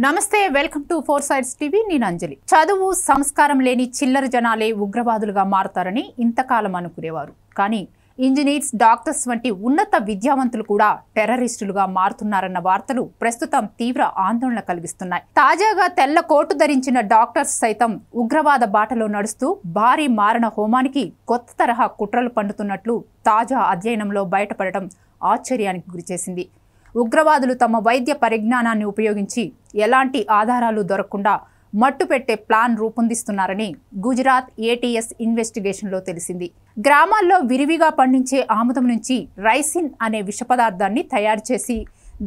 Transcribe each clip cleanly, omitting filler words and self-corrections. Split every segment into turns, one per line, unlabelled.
నమస్తే welcome to four sides TV నేను అంజలి. చదువు సంస్కారం లేని చిల్లర జనాలే ఉగ్రవాదులుగా మారతారని ఇంతకాలం అనుకునేవారు. కానీ ఇంజనీర్స్, డాక్టర్స్ వంటి ఉన్నత విద్యావంతులు కూడా టెర్రరిస్టులుగా మారుతున్నారన్న వార్తలు ప్రస్తుతం తీవ్ర ఆందోళన కలిగిస్తున్నాయి. తాజాగా తెల్ల కోటు ధరించిన డాక్టర్స్ సైతం ఉగ్రవాద బాటలో నడుస్తూ భారీ మారణ హోమానికి కొత్త తరహా కుట్రలు పన్నుతున్నట్లు తాజా అధ్యయనంలో బయటపడటం ఆశ్చర్యానికి గురిచేసింది. ఉగ్రవాదులు తమ వైద్య పరిజ్ఞానాన్ని ఉపయోగించి ఎలాంటి ఆధారాలు దొరకకుండా మట్టుపెట్టే ప్లాన్ రూపొందిస్తున్నారని గుజరాత్ ఏటీఎస్ ఇన్వెస్టిగేషన్లో తెలిసింది. గ్రామాల్లో విరివిగా పండించే ఆముదం నుంచి రైసిన్ అనే విష పదార్థాన్ని తయారు చేసి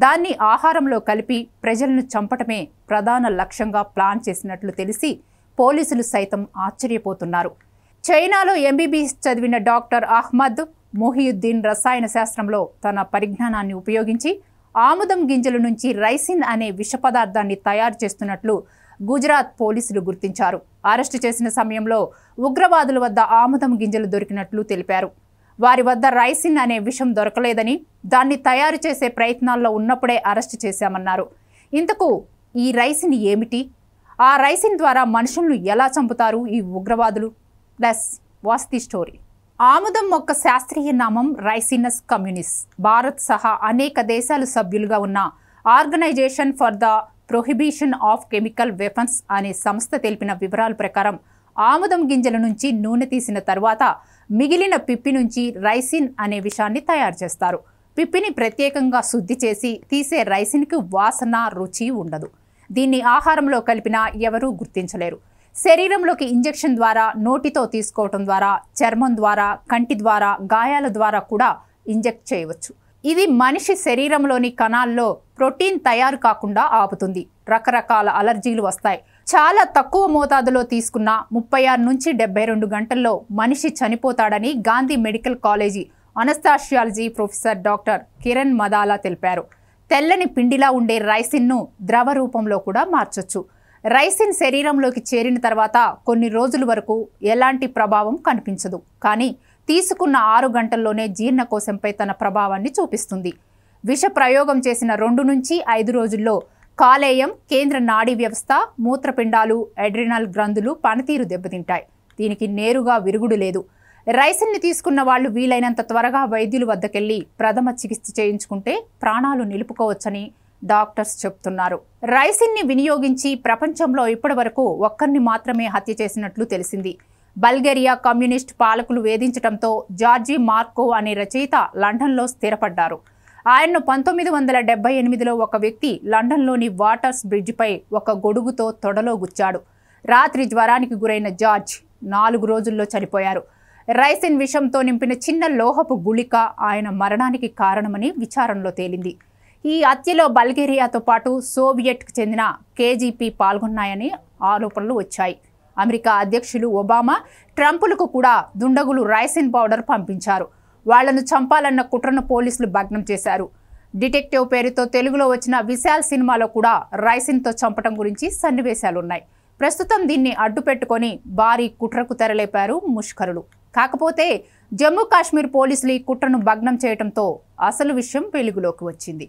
దాన్ని ఆహారంలో కలిపి ప్రజలను చంపటమే ప్రధాన లక్ష్యంగా ప్లాన్ చేసినట్లు తెలిసి పోలీసులు సైతం ఆశ్చర్యపోతున్నారు. చైనాలో ఎంబీబీఎస్ చదివిన డాక్టర్ అహ్మద్ మొహియుద్దీన్ రసాయన శాస్త్రంలో తన పరిజ్ఞానాన్ని ఉపయోగించి ఆముదం గింజల నుంచి రైసిన్ అనే విష పదార్థాన్ని తయారు చేస్తున్నట్లు గుజరాత్ పోలీసులు గుర్తించారు. అరెస్టు చేసిన సమయంలో ఉగ్రవాదుల వద్ద ఆముదం గింజలు దొరికినట్లు తెలిపారు. వారి వద్ద రైసిన్ అనే విషం దొరకలేదని, దాన్ని తయారు చేసే ప్రయత్నాల్లో ఉన్నప్పుడే అరెస్టు చేశామన్నారు. ఇంతకు ఈ రైసిన్ ఏమిటి? ఆ రైసిన్ ద్వారా మనుషులను ఎలా చంపుతారు ఈ ఉగ్రవాదులు? Plus what's the story. ఆముదం మొక్క శాస్త్రీయ నామం రైసినస్ కమ్యూనిస్. భారత్ సహా అనేక దేశాలు సభ్యులుగా ఉన్న organisation for the prohibition of chemical weapons అనే సంస్థ తెలిపిన వివరాల ప్రకారం ఆముదం గింజల నుంచి నూనె తీసిన తర్వాత మిగిలిన పిప్పి నుంచి రైసిన్ అనే విషాన్ని తయారు చేస్తారు. పిప్పిని ప్రత్యేకంగా శుద్ధి చేసి తీసే రైసిన్కి వాసన, రుచి ఉండదు. దీన్ని ఆహారంలో కలిపినా ఎవరూ గుర్తించలేరు. శరీరంలోకి ఇంజెక్షన్ ద్వారా, నోటితో తీసుకోవటం ద్వారా, చర్మం ద్వారా, కంటి ద్వారా, గాయాల ద్వారా కూడా ఇంజెక్ట్ చేయవచ్చు. ఇది మనిషి శరీరంలోని కణాల్లో ప్రోటీన్ తయారు కాకుండా ఆపుతుంది. రకరకాల అలర్జీలు వస్తాయి. చాలా తక్కువ మోతాదులో తీసుకున్న 36 నుంచి 72 గంటల్లో మనిషి చనిపోతాడని Gandhi medical college anaesthesiology professor doctor Kiran Madala తెలిపారు. తెల్లని పిండిలా ఉండే రైసిన్ను ద్రవ రూపంలో కూడా మార్చొచ్చు. రైసిన్ శరీరంలోకి చేరిన తర్వాత కొన్ని రోజుల వరకు ఎలాంటి ప్రభావం కనిపించదు. కానీ తీసుకున్న 6 గంటల్లోనే జీర్ణకోశంపై తన ప్రభావాన్ని చూపిస్తుంది. విష ప్రయోగం చేసిన 2 నుంచి 5 రోజుల్లో కాలేయం, కేంద్ర నాడీ వ్యవస్థ, మూత్రపిండాలు, అడ్రినల్ గ్రంథులు పనితీరు దెబ్బతింటాయి. దీనికి నేరుగా విరుగుడు లేదు. రైసిన్ని తీసుకున్న వాళ్ళు వీలైనంత త్వరగా వైద్యుల వద్దకెళ్లి ప్రథమ చికిత్స చేయించుకుంటే ప్రాణాలు నిలుపుకోవచ్చని డాక్టర్స్ చెప్తున్నారు. రైసిన్ని వినియోగించి ప్రపంచంలో ఇప్పటి వరకు ఒక్కరిని మాత్రమే హత్య చేసినట్లు తెలిసింది. బల్గేరియా కమ్యూనిస్ట్ పాలకులు వేధించడంతో జార్జీ మార్కోవ్ అనే రచయిత లండన్లో స్థిరపడ్డారు. ఆయన్ను 1978లో ఒక వ్యక్తి లండన్లోని వాటర్స్ బ్రిడ్జిపై ఒక గొడుగుతో తొడలో గుచ్చాడు. రాత్రి జ్వరానికి గురైన జార్జ్ 4 రోజుల్లో చనిపోయారు. రైసిన్ విషంతో నింపిన చిన్న లోహపు గుళిక ఆయన మరణానికి కారణమని విచారణలో తేలింది. ఈ హత్యలో బల్గేరియాతో పాటు సోవియట్కు చెందిన కేజీపీ పాల్గొన్నాయని ఆరోపణలు వచ్చాయి. అమెరికా అధ్యక్షులు ఒబామా, ట్రంపులకు కూడా దుండగులు రైసిన్ పౌడర్ పంపించారు. వాళ్లను చంపాలన్న కుట్రను పోలీసులు భగ్నం చేశారు. డిటెక్టివ్ పేరుతో తెలుగులో వచ్చిన విశాల్ సినిమాలో కూడా రైసిన్తో చంపటం గురించి సన్నివేశాలున్నాయి. ప్రస్తుతం దీన్ని అడ్డుపెట్టుకొని భారీ కుట్రకు తెరలేపారు ముష్కరులు. కాకపోతే జమ్మూ కాశ్మీర్ పోలీసులు ఈ కుట్రను భగ్నం చేయడంతో అసలు విషయం వెలుగులోకి వచ్చింది.